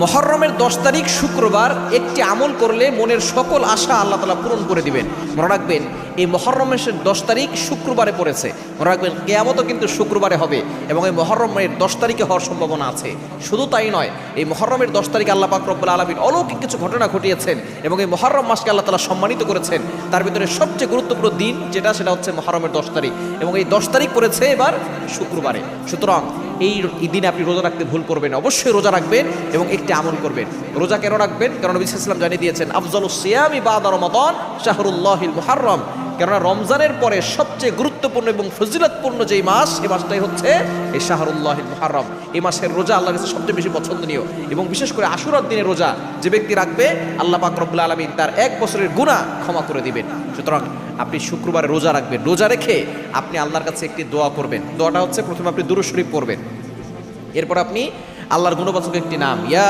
মুহররমের 10 তারিখ শুক্রবার একটি আমল করলে মনের সকল আশা আল্লাহ তাআলা পূরণ করে দিবেন। মনে রাখবেন এই মুহররমের 10 তারিখ শুক্রবারে পড়েছে। মনে রাখবেন কিয়ামতও কিন্তু শুক্রবারে হবে এবং এই মুহররমের 10 তারিখে হওয়ার সম্ভাবনা আছে। শুধু তাই নয়, এই মুহররমের 10 তারিখে আল্লাহ পাক রব্বুল আলামিন অলৌকিক কিছু ঘটনা ঘটিয়েছেন এবং এই মুহররম মাসকে আল্লাহ তাআলা সম্মানিত করেছেন। তার ভিতরে সবচেয়ে গুরুত্বপূর্ণ দিন সেটা হচ্ছে মুহররমের 10 তারিখ এবং এই 10 তারিখ পড়েছে এবার শুক্রবারে। সুতরাং এই দিনে আপনি রোজা রাখতে ভুল করবেন, অবশ্যই রোজা রাখবেন এবং একটি আমল করবেন। রোজা কেন রাখবেন? কারণ নবী সাল্লাল্লাহু আলাইহি ওয়াসাল্লাম জানিয়ে দিয়েছেন আফজালুস সিয়ামি বাদা রমাদান শাহরুল্লাহিল মুহররম। কেননা রমজানের পরে সবচেয়ে গুরুত্বপূর্ণ এবং ফজিলতপূর্ণ যেই মাস, এই মাসটাই হচ্ছে এই শাহরুল্লাহিল মুহররম। এই মাসের রোজা আল্লাহর কাছে সবচেয়ে বেশি পছন্দনীয় এবং বিশেষ করে আশুরার দিনে রোজা যে ব্যক্তি রাখবে আল্লাহ পাক রব্বুল আলামিন তার 1 বছরের গুনাহ ক্ষমা করে দিবেন। সুতরাং আপনি শুক্রবারে রোজা রাখবেন। রোজা রেখে আপনি আল্লাহর কাছে একটি দোয়া করবেন। দোয়াটা হচ্ছে প্রথমে আপনি দুরূদ শরীফ পড়বেন, এরপর আপনি আল্লাহর গুণবাচক একটি নাম ইয়া